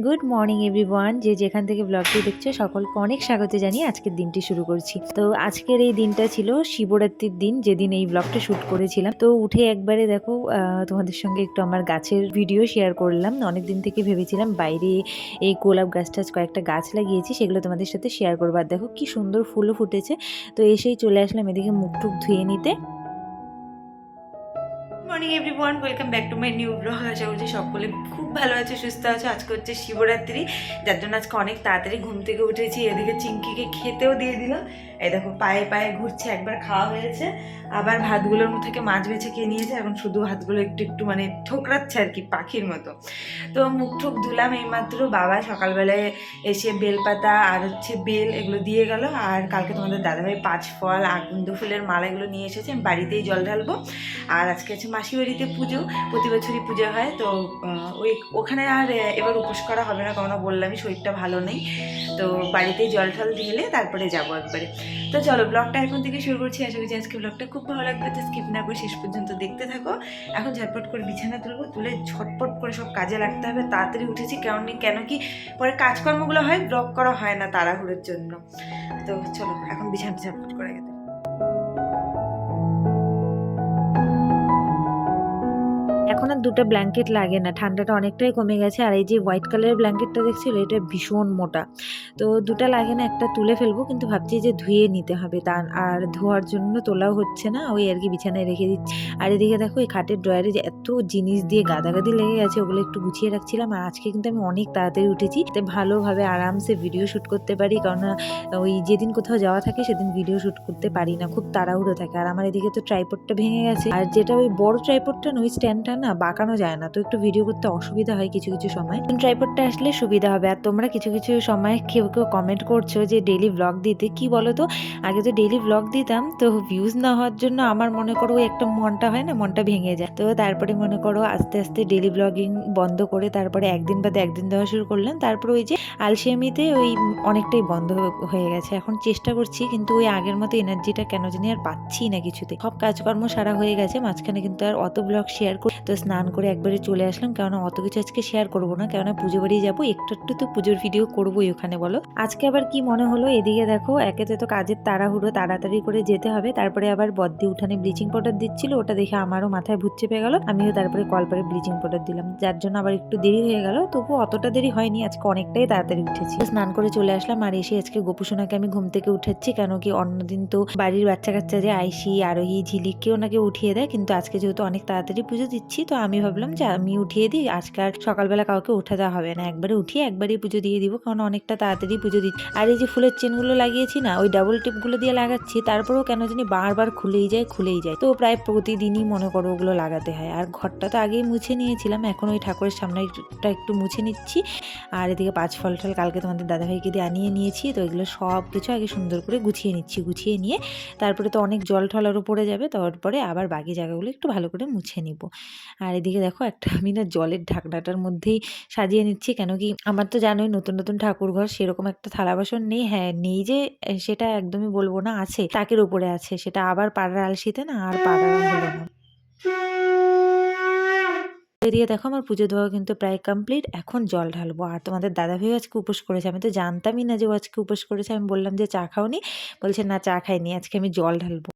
Good morning everyone, যে যেখান থেকে ব্লগটি দেখছো সকলকে অনেক স্বাগত জানিয়ে আজকের দিনটি শুরু করছি। তো আজকের এই দিনটা ছিল শিবরাত্রির দিন, যেদিন এই ব্লগটা শ্যুট করেছিলাম। তো উঠে একবারে দেখো তোমাদের সঙ্গে একটু আমার গাছের ভিডিও শেয়ার করলাম। অনেক দিন থেকে ভেবেছিলাম বাইরে এই গোলাপ গাছ টাছ কয়েকটা গাছ লাগিয়েছি, সেগুলো তোমাদের সাথে শেয়ার করবো। আর দেখো কি সুন্দর ফুলও ফুটেছে। তো এসেই চলে আসলাম এদিকে মুখ টুক ধুয়ে নিতে। Morning everyone, welcome back to my new blog. আশা করছি সকলে খুব ভালো আছে, সুস্থ আছে। আজকে হচ্ছে শিবরাত্রি, যার জন্য আজকে অনেক তাড়াতাড়ি ঘুম থেকে উঠেছি। এদিকে চিঙ্কিকে খেতেও দিয়ে দিলাম। এই দেখো পায়ে পায়ে ঘুরছে, একবার খাওয়া হয়েছে, আবার ভাতগুলোর থেকে মাছ বেছে খেয়ে নিয়েছে। এখন শুধু ভাতগুলো একটু একটু মানে ঠোকরাচ্ছে আর কি, পাখির মতো। তো মুখ ঠোক ধুলাম এইমাত্র। বাবা সকালবেলায় এসে বেলপাতা আর হচ্ছে বেল এগুলো দিয়ে গেল। আর কালকে তোমাদের দাদাভাই 5 ফল আর কুন্দ ফুলের মালা এগুলো নিয়ে এসেছে। আমি বাড়িতেই জল ঢালবো। আর আজকে আছে মাসি বাড়িতে পুজো, প্রতি বছরই পুজো হয়। তো ওখানে আর এবার উপোস করা হবে না, কারণ বললামই শরীরটা ভালো নেই। তো বাড়িতেই জল ঠল ঢেলে তারপরে যাবো একবারে। তো চলো ব্লগটা এখন থেকে শুরু করছি। আশা করছি আজকে ব্লগটা খুব ভালো লাগবে। তো স্কিপ না করে শেষ পর্যন্ত দেখতে থাকো। এখন ঝটপট করে বিছানা তুলবো, তুলে ঝটপট করে সব কাজে লাগতে হবে। তাড়াতাড়ি উঠেছি, কেন কি পরে কাজকর্মগুলো হয়, ব্লগ করা হয় না তাড়াহুড়োর জন্য। তো চলো এখন বিছানা ঝটপট করে গেতে। এখন আর দুটো ব্ল্যাঙ্কেট লাগে না, ঠান্ডাটা অনেকটাই কমে গেছে। আর এই যে হোয়াইট কালারের ব্ল্যাঙ্কেটটা দেখছিল, এটা ভীষণ মোটা। তো দুটো লাগে না, একটা তুলে ফেলবো, কিন্তু ভাবছি যে ধুয়ে নিতে হবে। তার আর ধোয়ার জন্য তোলাও হচ্ছে না, ওই আর কি বিছানায় রেখে দিচ্ছি। আর এদিকে দেখো এই খাটের ড্রয়ারে যে এত জিনিস দিয়ে গাদাগাদি লেগে গেছে, ওগুলো একটু গুছিয়ে রাখছিলাম। আর আজকে কিন্তু আমি অনেক তাড়াতাড়ি উঠেছি, তাই ভালোভাবে আরামসে ভিডিও শ্যুট করতে পারি। কারণ ওই যেদিন কোথাও যাওয়া থাকে সেদিন ভিডিও শ্যুট করতে পারি না, খুব তাড়াহুড়ো থাকে। আর আমার এদিকে তো ট্রাইপডটা ভেঙে গেছে, আর যেটা ওই বড় ট্রাইপডটা না, ওই স্ট্যান্ডটা না বাঁকানো যায় না। তো একটু ভিডিও করতে অসুবিধা হয় কিছু কিছু সময়। ট্রাইপডটা আসলে সুবিধা হবে। আর তোমরা কিছু কিছু সময় কেউ কেউ কমেন্ট করছো যে ডেইলি ব্লগ দিতে। কি বলো তো, আগে তো ডেইলি ব্লগ দিতাম, তো ভিউজ না হওয়ার জন্য আমার মনে করো ওই একটা মনটা হয় না, মনটা ভেঙে যায়। তো তারপরে মনে করো আস্তে আস্তে ডেইলি ব্লগিং বন্ধ করে তারপরে একদিন বাদে একদিন দেওয়া শুরু করলাম। তারপরে ওই যে আলসেমিতে ওই অনেকটাই বন্ধ হয়ে গেছে। এখন চেষ্টা করছি, কিন্তু ওই আগের মতো এনার্জিটা কেন জানি আর পাচ্ছি না কিছুতে। সব কাজকর্ম সারা হয়ে গেছে, মাঝখানে কিন্তু আর অত ব্লগ শেয়ার করি। তো স্নান করে একবারে চলে আসলাম, কেননা অত কিছু আজকে শেয়ার করবো না, কেননা পুজো বাড়ি যাবো, একটু একটু তো পুজোর ভিডিও করবোই ওখানে। বলো আজকে আবার কি মনে হলো, এদিকে দেখো একেতে তো কাজের তাড়াহুড়ো, তাড়াতাড়ি করে যেতে হবে। তারপরে আবার বদ্দি উঠানে ব্লিচিং পাউডার দিচ্ছিল, ওটা দেখে আমারও মাথায় ভূত চেপে গেল। আমিও তারপরে কলপারে ব্লিচিং পাউডার দিলাম, যার জন্য আবার একটু দেরি হয়ে গেল। তবু অতটা দেরি হয়নি, আজকে অনেকটাই তাড়াতাড়ি উঠেছি। স্নান করে চলে আসলাম। আর এসে আজকে গোপুসোনাকে আমি ঘুম থেকে উঠাচ্ছি, কেন কি অন্যদিন তো বাড়ির বাচ্চা কাচ্চা যে আইসি আরোহী ঝিলিক কেউ ওনাকে উঠিয়ে দেয়, কিন্তু আজকে যেহেতু অনেক তাড়াতাড়ি পুজো দিচ্ছি, তো আমি ভাবলাম যে আমি উঠিয়ে দিই। আজকে আর সকালবেলা কাউকে উঠে দেওয়া হবে না, একবারে উঠিয়ে একবারই পুজো দিয়ে দিব, কারণ অনেকটা তাড়াতাড়ি পুজো দিচ্ছি। আর এই যে ফুলের চেনগুলো লাগিয়েছি না, ওই ডাবল টিপগুলো দিয়ে লাগাচ্ছি, তারপরেও কেন জানি বারবার খুলেই যায়। তো প্রায় প্রতিদিনই মনে করো ওগুলো লাগাতে হয়। আর ঘরটা তো আগেই মুছে নিয়েছিলাম, এখন ওই ঠাকুরের সামনেটা একটু মুছে নিচ্ছি। আর এদিকে 5 ফল টল কালকে তোমাদের দাদাভাইকে দিয়ে আনিয়ে নিয়েছি, তো এগুলো সব কিছু আগে সুন্দর করে গুছিয়ে নিচ্ছি। গুছিয়ে নিয়ে তারপরে তো অনেক জল টল আরও পড়ে যাবে, তারপরে আবার বাকি জায়গাগুলো একটু ভালো করে মুছে নিব। আর এদিকে দেখো একটা আমি না জলের ঢাকনাটার মধ্যেই সাজিয়ে নিচ্ছি, কেন কি আমার তো জানোই নতুন নতুন ঠাকুর ঘর, সেরকম একটা থালা বাসন নেই। হ্যাঁ নেই যে সেটা একদমই বলবো না, আছে, তাকের উপরে আছে, সেটা আবার পাড়ার আলসিতে না আর পাড়া হলো না। এদিকে দেখো আমার পুজো দেওয়া কিন্তু প্রায় কমপ্লিট, এখন জল ঢালবো। আর তোমাদের দাদাভাই আজকে উপোস করেছে, আমি তো জানতামই না যে ও আজকে উপোস করেছে। আমি বললাম যে চা খাওনি, বলছে না চা খাইনি, আজকে আমি জল ঢালবো।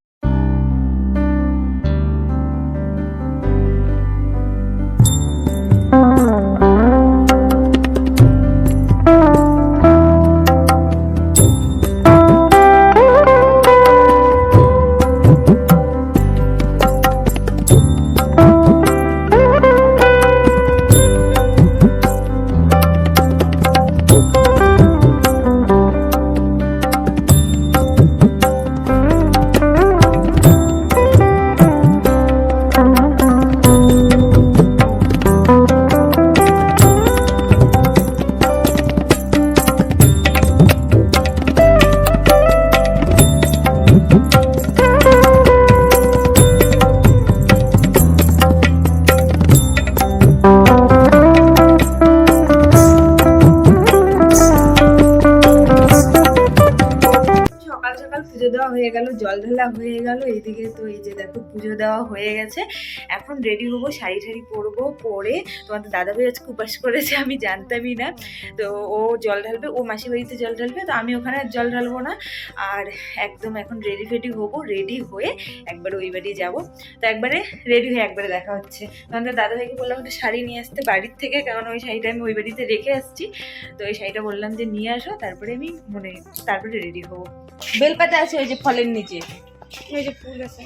হয়ে গেল, জল ঢালা হয়ে গেল, এইদিকে তো এই যে দেখো পুজো দেওয়া হয়ে গেছে। এখন রেডি হবো, শাড়ি ঠাড়ি পরবো, পরে তোমাদের দাদাভাই আজকে উপাস করেছে, আমি জানতামই না। তো ও জল ঢালবে, ও মাসি বাড়িতে জল ঢালবে, তো আমি ওখানে জল ঢালবো না। আর একদম এখন রেডি ফেডি হবো, রেডি হয়ে একবারে ওই বাড়ি যাবো। তো একবারে রেডি হয়ে একবারে দেখা হচ্ছে। তোমাদের দাদাভাইকে বললাম একটা শাড়ি নিয়ে আসতে বাড়ির থেকে, কারণ ওই শাড়িটা আমি ওই বাড়িতে রেখে আসছি। তো ওই শাড়িটা বললাম যে নিয়ে আসো, তারপরে আমি তারপরে রেডি হবো। বেলপাতা আছে ওই যে ফলের নিচে, ওই যে ফুল আছে,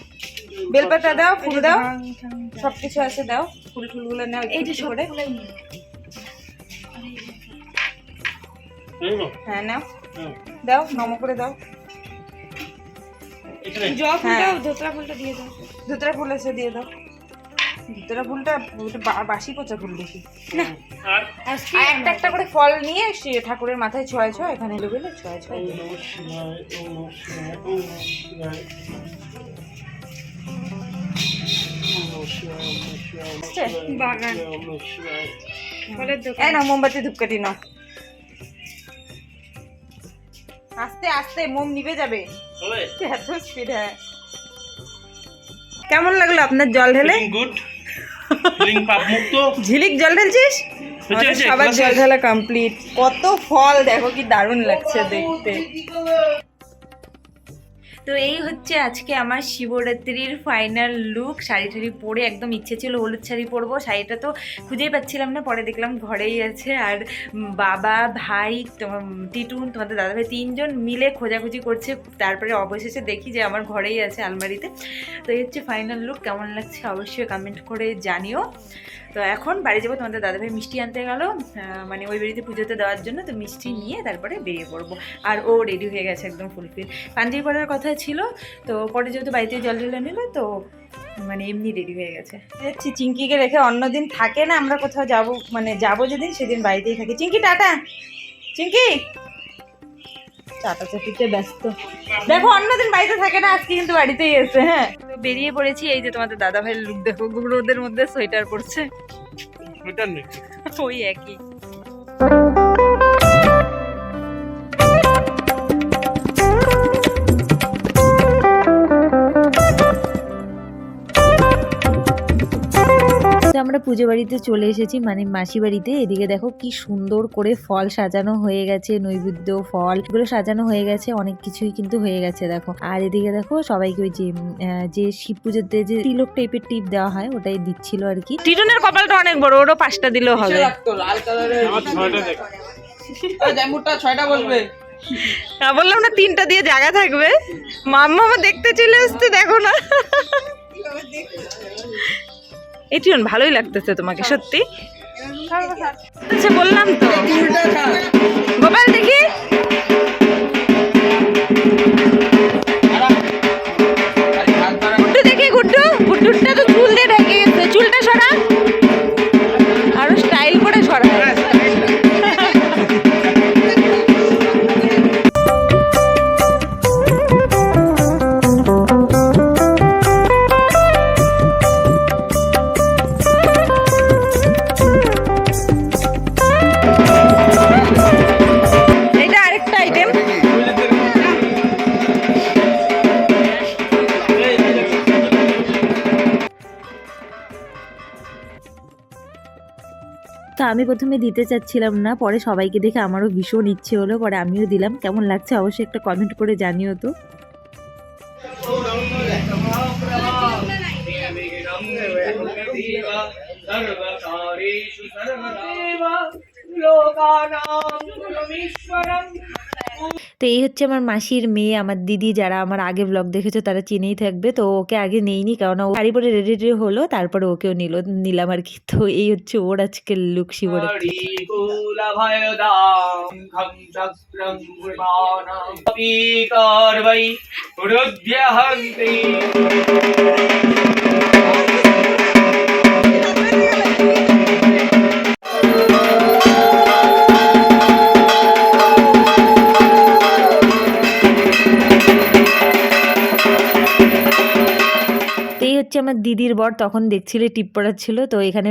বেলপাতা দাও, ফুল দাও, সবকিছু আছে, দাও ফুল টুলগুলো নাও। এই যে করে হ্যাঁ নাও, দাও নম করে দাও। ধোতরা ফুলটা দিয়ে দাও, ধোতরা ফুল আছে দিয়ে দাও। ধোতরা ফুলটা বাসি পচা ফুল দেখি না। একটা একটা করে ফল নিয়ে ঠাকুরের মাথায় ছোঁয়া ছোঁয়া, এখানে লেবেলে ছোঁয়া ছোঁয়া। বাগান মোমবাতি ধূপকাঠি নাও, আস্তে আস্তে মোম নিভে যাবে, এত স্পিড। হ্যাঁ কেমন লাগলো আপনার জল ঢেলে? ঝিলিক জল ঢেলছিস? সবার জল ঢালা কমপ্লিট। কত ফল দেখো, কি দারুণ লাগছে দেখতে। তো এই হচ্ছে আজকে আমার শিবরাত্রির ফাইনাল লুক। শাড়ি ঠাড়ি পরে একদম ইচ্ছে ছিল হলুদ শাড়ি পরবো, শাড়িটা তো খুঁজেই পাচ্ছিলাম না, পরে দেখলাম ঘরেই আছে। আর বাবা, ভাই, টিটুন, তোমাদের দাদাভাই, তিনজন মিলে খোঁজাখুঁজি করছে, তারপরে অবশেষে দেখি যে আমার ঘরেই আছে আলমারিতে। তো এই হচ্ছে ফাইনাল লুক। কেমন লাগছে অবশ্যই কমেন্ট করে জানিও। তো এখন বাড়ি যাবো, তোমাদের দাদাভাই মিষ্টি আনতে গেল, মানে ওই বাড়িতে পুজোতে দেওয়ার জন্য। তো মিষ্টি নিয়ে তারপরে বেরিয়ে পড়বো। আর ও রেডি হয়ে গেছে একদম ফুলফিল। পাঞ্জাবি পরার কথা ছিল, তো পরে যেহেতু বাড়িতে জল ঢেলে নিল, তো মানে এমনি রেডি হয়ে গেছে। যাচ্ছি, চিঙ্কিকে রেখে অন্যদিন থাকে না, আমরা কোথাও যাবো, মানে যাবো যেদিন সেদিন বাড়িতেই থাকি। চিঙ্কি টাটা। চিঙ্কি চাটাচাটিতে ব্যস্ত, দেখো অন্যদিন বাড়িতে থাকে না, আজকে কিন্তু বাড়িতেই এসে। হ্যাঁ তো বেরিয়ে পড়েছি। এই যে তোমাদের দাদা ভাইয়ের লুক দেখো, রোদের মধ্যে সোয়েটার পরছে, ওই একই। আমরা পুজো বাড়িতে চলে এসেছি, মানে মাসি বাড়িতে। এদিকে দেখো কি সুন্দর করে ফল সাজানো হয়ে গেছে, নৈবেদ্য ফল এগুলো সাজানো হয়ে গেছে, অনেক কিছুই কিন্তু হয়ে গেছে দেখো। আর এদিকে দেখো সবাইকে ওই যে শিব পুজোতে যে তিলক টাইপের টিপ দেওয়া হয় ওটাই দিচ্ছিল আর কি। টিটনের কপালটা অনেক বড়, ওরও 5টা দিলেও হবে। বললাম না 3টা দিয়ে জায়গা থাকবে। মাম্মা দেখতে চলে আসতে, দেখো না। এটিউন ভালোই লাগতেছে তোমাকে সত্যি। আচ্ছা বললাম তো, গোপাল দেখি গুড্ডু দেখি, গুড্ডুটা তো চুল দিয়ে ঢেকে গেছে, চুলটা সরা, আরো স্টাইল করে সরা। তো আমি প্রথমে দিতে চাচ্ছিলাম না, পরে সবাইকে দেখে আমারও ভীষণ ইচ্ছে হলো, পরে আমিও দিলাম। কেমন লাগছে অবশ্যই একটা কমেন্ট করে জানিও তো। তো এই হচ্ছে আমার মাসির মেয়ে, আমার দিদি। যারা আমার আগে ব্লগ দেখেছো তারা চিনেই থাকবে। তো ওকে আগে নেইনি, কারণ ও শাড়ি পরে রেডি রেডি হলো, তারপরে ওকেও নিলাম আর কি। তো এই হচ্ছে ওর আজকের লুক শিবরাত্রি। হচ্ছে আমার দিদির বর, তখন দেখছিলে টিপ পড়াচ্ছিল। তো এখানে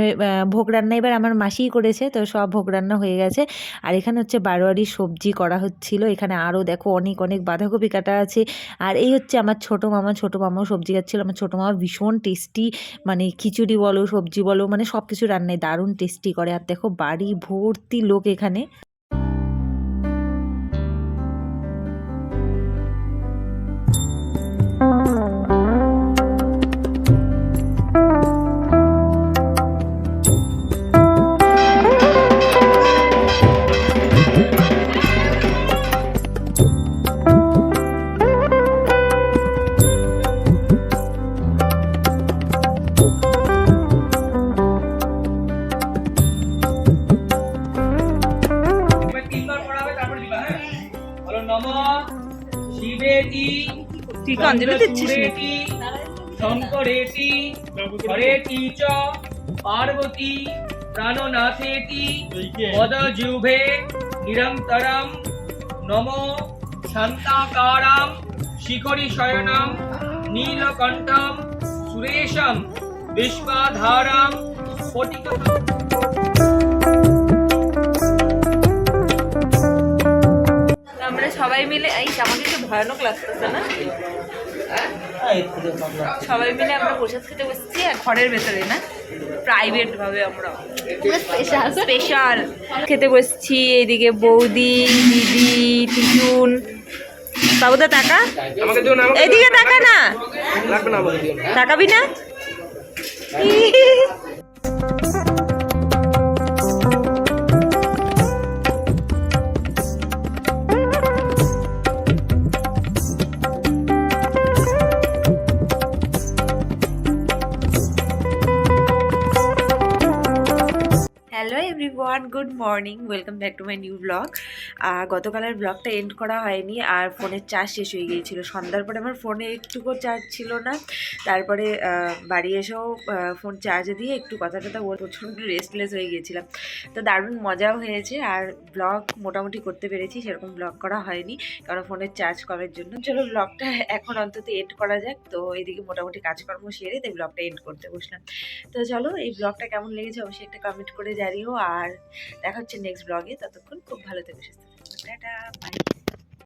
ভোগ রান্না এবার আমার মাসিই করেছে, তো সব ভোগ রান্না হয়ে গেছে। আর এখানে হচ্ছে বারোয়ারি সবজি করা হচ্ছিল। এখানে আরও দেখো অনেক অনেক বাঁধাকপি কাটা আছে। আর এই হচ্ছে আমার ছোটো মামাও সবজি কাটছিল। আমার ছোটো মামা ভীষণ টেস্টি, মানে খিচুড়ি বলো সবজি বলো মানে সব কিছু রান্নায় দারুণ টেস্টি করে। আর দেখো বাড়ি ভর্তি লোক এখানে। শঙ্করেতি হরেতি চ পার্বতী প্রাণনাথেতি পদজিহ্বে নিরন্তরম নমো শান্তাকারাম শিখরি শয়নম নীলকণ্ঠম সুরেশম বিশ্বধারাম স্ফটিক। আমরা সবাই মিলে এই আমাকে একটু ভয়ানক লাগতেছে না, সবাই মিলে আমরা প্রসাদ খেতে বসছি আর ঘরের ভেতরে না, প্রাইভেট ভাবে আমরা স্পেশাল খেতে বসছি। এদিকে বৌদি, দিদি, টিটুন, বাবুদা টাকা এদিকে টাকা না তাকাবি না। Hello everyone, good morning, welcome back to my new blog. গতকালের ব্লগটা এন্ড করা হয়নি, আর ফোনের চার্জ শেষ হয়ে গিয়েছিলো। সন্ধ্যার পরে আমার ফোনে একটুকু চার্জ ছিল না। তারপরে বাড়ি এসেও ফোন চার্জে দিয়ে একটু কথা বলে প্রচণ্ড রেস্টলেস হয়ে গিয়েছিলাম। তো দারুণ মজাও হয়েছে, আর ব্লগ মোটামুটি করতে পেরেছি, সেরকম ব্লগ করা হয়নি কারণ ফোনের চার্জ কমের জন্য। চলো ব্লগটা এখন অন্তত এন্ড করা যাক। তো এদিকে মোটামুটি কাজকর্ম সেরে তাই ব্লগটা এন্ড করতে বসলাম। তো চলো, এই ব্লগটা কেমন লেগেছে অবশ্যই একটা কমেন্ট করে জানিও, আর দেখা হচ্ছে নেক্সট ব্লগে। ততক্ষণ খুব ভালো থেকো, সুস্থ থেকো, টাটা বাই।